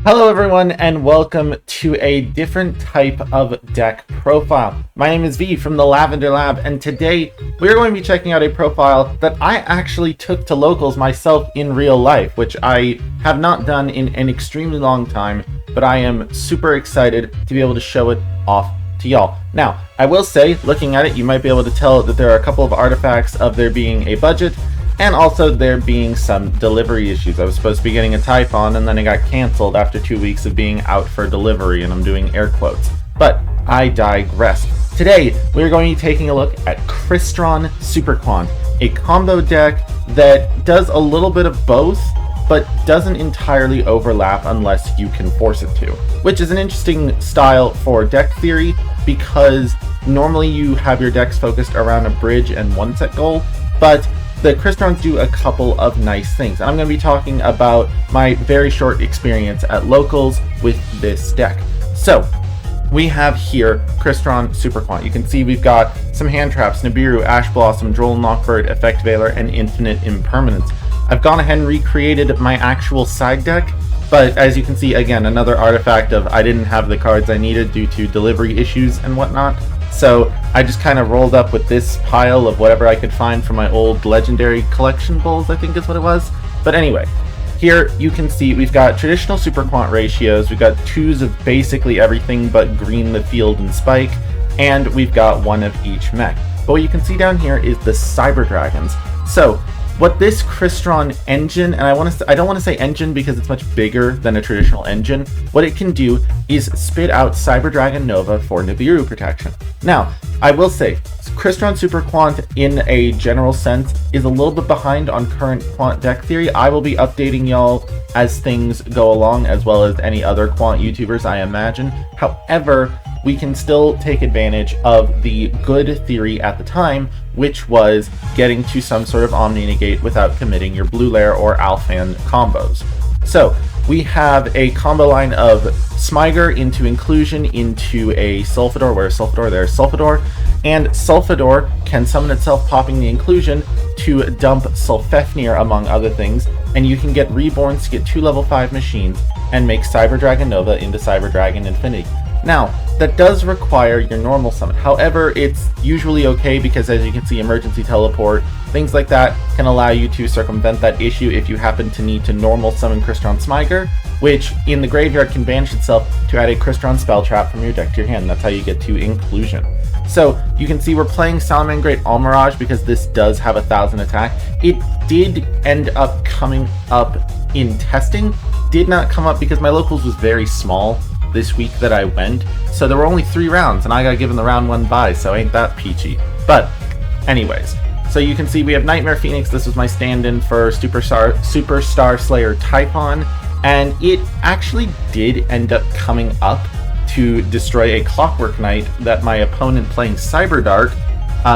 Hello everyone and welcome to a different type of deck profile. My name is V from the Lavender Lab, and today we're going to be checking out a profile that I actually took to locals myself in real life, which I have not done in an extremely long time, but I am super excited to be able to show it off to y'all. Now, I will say, looking at it, you might be able to tell that there are a couple of artifacts of there being a budget, and also there being some delivery issues. I was supposed to be getting a Typhon, and then it got canceled after 2 weeks of being out for delivery, and I'm doing air quotes. But I digress. Today, we're going to be taking a look at Crystron Super Quant, a combo deck that does a little bit of both, but doesn't entirely overlap unless you can force it to, which is an interesting style for deck theory, because normally you have your decks focused around a bridge and one set goal, but the Crystrons do a couple of nice things, and I'm going to be talking about my very short experience at locals with this deck. So, we have here Crystron Super Quant. You can see we've got some hand traps, Nibiru, Ash Blossom, Droll Knockbird, Effect Veiler, and Infinite Impermanence. I've gone ahead and recreated my actual side deck, but as you can see, again, another artifact of I didn't have the cards I needed due to delivery issues and whatnot. So I just kind of rolled up with this pile of whatever I could find from my old legendary collection bowls, I think is what it was. But anyway, here you can see we've got traditional Super Quant ratios, we've got 2s of basically everything but green, the field, and spike, and we've got 1 of each mech. But what you can see down here is the Cyber Dragons. So what this Crystron engine, and I don't want to say engine because it's much bigger than a traditional engine, what it can do is spit out Cyber Dragon Nova for Nibiru protection. Now, I will say, Crystron Super Quant in a general sense is a little bit behind on current Quant deck theory. I will be updating y'all as things go along, as well as any other Quant YouTubers, I imagine. However, we can still take advantage of the good theory at the time, which was getting to some sort of Omni Negate without committing your Blue Lair or Alphan combos. So we have a combo line of Smyger into Inclusion into a Sulfidor, where's Sulfidor, there's Sulfidor, and Sulfidor can summon itself popping the Inclusion to dump Sulfefnir among other things, and you can get Reborns to get 2 level 5 machines and make Cyber Dragon Nova into Cyber Dragon Infinity. Now, that does require your normal summon. However, it's usually okay because, as you can see, emergency teleport, things like that can allow you to circumvent that issue if you happen to need to normal summon Crystron Smyger, which in the graveyard can banish itself to add a Crystron spell trap from your deck to your hand. That's how you get to Inclusion. So you can see we're playing Salamangreat Almirage because this does have 1,000 attack. It did end up coming up in testing, did not come up because my locals was very small this week that I went, so there were only 3 rounds and I got given the round 1 bye, so ain't that peachy. But anyways, so you can see we have Nightmare Phoenix. This was my stand-in for Superstar Slayer Typhon, and it actually did end up coming up to destroy a Clockwork Knight that my opponent playing Cyberdark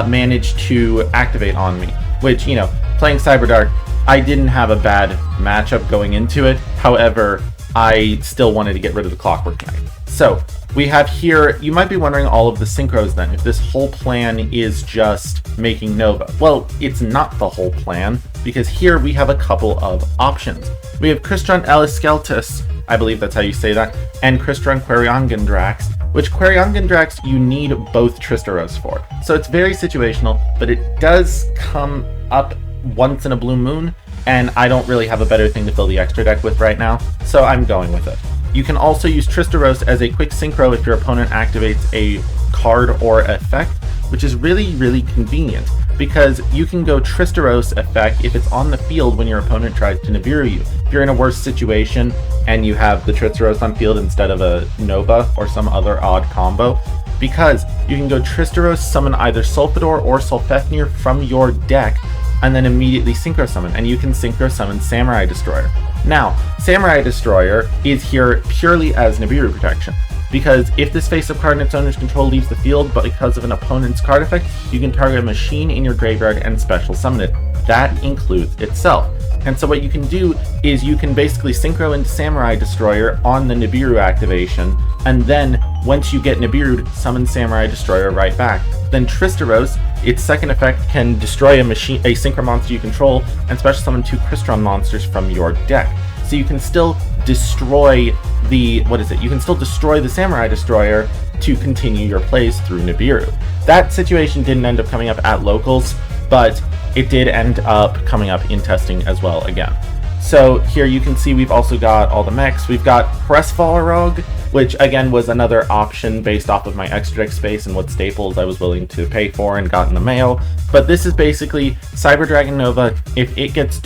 managed to activate on me, which, you know, playing Cyberdark, I didn't have a bad matchup going into it. However, I still wanted to get rid of the Clockwork Knight. So we have here, you might be wondering all of the synchros then, if this whole plan is just making Nova. Well, it's not the whole plan, because here we have a couple of options. We have Crystron Eliskeltus, I believe that's how you say that, and Crystron Queriongandrax, which Queriongandrax you need both Tristaros for. So it's very situational, but it does come up once in a blue moon, and I don't really have a better thing to fill the extra deck with right now, so I'm going with it. You can also use Tristaros as a quick synchro if your opponent activates a card or effect, which is really, really convenient, because you can go Tristaros effect if it's on the field when your opponent tries to Nibiru you. If you're in a worse situation and you have the Tristaros on field instead of a Nova or some other odd combo, because you can go Tristaros, summon either Sulfidor or Sulfefnir from your deck, and then immediately Synchro Summon, and you can Synchro Summon Samurai Destroyer. Now, Samurai Destroyer is here purely as Nibiru protection, because if this face-up card in its owner's control leaves the field, but because of an opponent's card effect, you can target a machine in your graveyard and special summon it. That includes itself. And so what you can do is you can basically Synchro into Samurai Destroyer on the Nibiru activation, and then once you get Nibiru'd, summon Samurai Destroyer right back. Then Tristaros, its second effect, can destroy a synchro monster you control and special summon 2 Crystron monsters from your deck. So you can still destroy the, you can still destroy the Samurai Destroyer to continue your plays through Nibiru. That situation didn't end up coming up at locals, but it did end up coming up in testing as well again. So here you can see we've also got all the mechs. We've got Pressfallerog, which again was another option based off of my extra deck space and what staples I was willing to pay for and got in the mail. But this is basically Cyber Dragon Nova. If it gets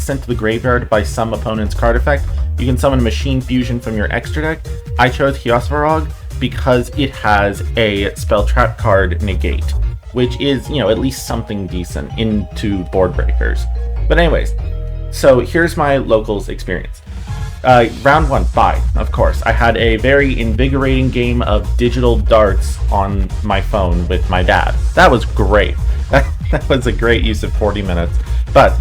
sent to the graveyard by some opponent's card effect, you can summon a Machine Fusion from your extra deck. I chose Hyosvarog because it has a spell trap card negate, which is, you know, at least something decent into board breakers. But anyways, so here's my locals experience. Round 1, bye, of course. I had a very invigorating game of digital darts on my phone with my dad. That was great. That was a great use of 40 minutes. But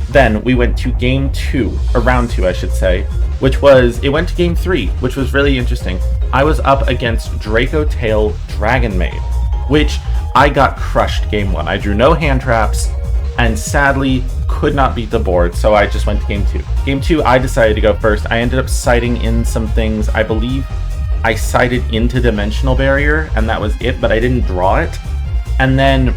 then we went to game 2, or round 2 I should say, which was, it went to game 3, which was really interesting. I was up against Draco Tail Dragon Maid, which I got crushed game 1. I drew no hand traps, and sadly could not beat the board, so I just went to game 2. Game 2, I decided to go first. I ended up sighting in some things. I believe I sighted into Dimensional Barrier, and that was it, but I didn't draw it. And then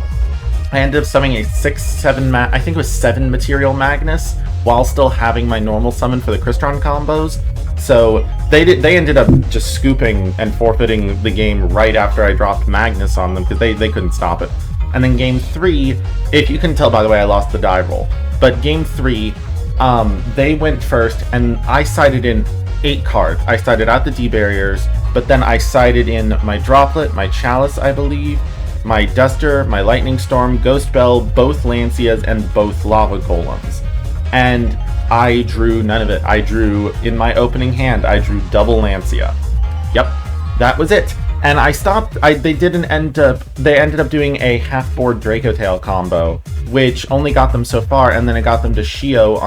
I ended up summoning a 6-7, I think it was 7 Material Magnus, while still having my normal summon for the Crystron combos. So they ended up just scooping and forfeiting the game right after I dropped Magnus on them, because they couldn't stop it. And then game 3, if you can tell by the way I lost the die roll, but game 3, they went first, and I sighted in 8 cards. I sighted out the D barriers, but then I sighted in my Droplet, my Chalice, I believe, my Duster, my Lightning Storm, Ghost Bell, both Lancias, and both Lava Golems. And I drew none of it. I drew, in my opening hand, I drew double Lancia. Yep, that was it. And I stopped. They ended up doing a half-board Draco Tail combo, which only got them so far, and then it got them to Shio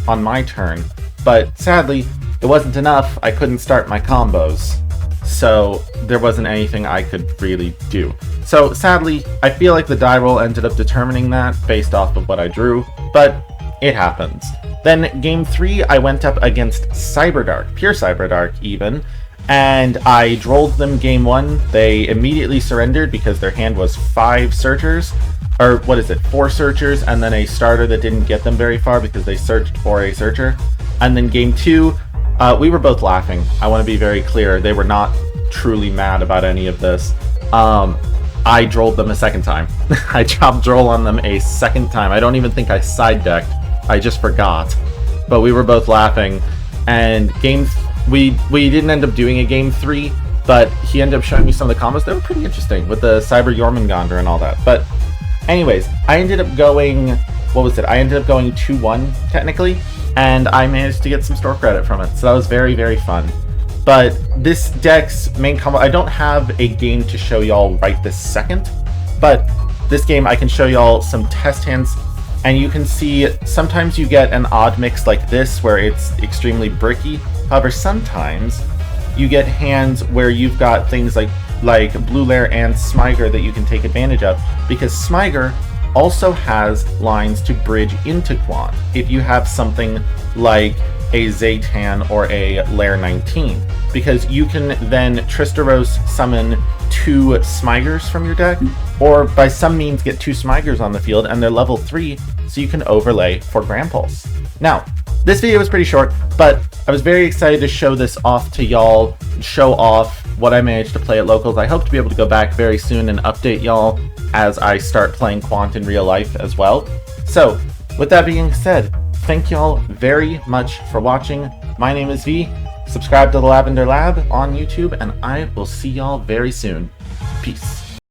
on my turn. But sadly, it wasn't enough. I couldn't start my combos, so there wasn't anything I could really do. So sadly, I feel like the die roll ended up determining that based off of what I drew, but it happens. Then game 3, I went up against Cyberdark, pure Cyberdark even, and I drolled them game 1. They immediately surrendered because their hand was 5 searchers, or 4 searchers, and then a starter that didn't get them very far because they searched for a searcher. And then game 2, we were both laughing. I want to be very clear, they were not truly mad about any of this. I drolled them a second time. I chopped droll on them a second time. I don't even think I side decked. I just forgot. But we were both laughing, and we didn't end up doing a game 3, but he ended up showing me some of the combos. They were pretty interesting with the Cyber Jormungandr and all that. But anyways, I ended up going, I ended up going 2-1 technically, and I managed to get some store credit from it. So that was very, very fun. But this deck's main combo, I don't have a game to show y'all right this second, but this game I can show y'all some test hands. And you can see sometimes you get an odd mix like this where it's extremely bricky. However, sometimes you get hands where you've got things like Blue Lair and Smyger that you can take advantage of, because Smyger also has lines to bridge into Quant if you have something like a Zaytan or a Lair 19, because you can then Tristaros summon 2 Smygers from your deck, or by some means get 2 Smygers on the field and they're level 3, so you can overlay for Grand Pulse. Now, this video was pretty short, but I was very excited to show this off to y'all, show off what I managed to play at locals. I hope to be able to go back very soon and update y'all as I start playing Quant in real life as well. So, with that being said, thank y'all very much for watching. My name is V. Subscribe to the Lavender Lab on YouTube, and I will see y'all very soon. Peace.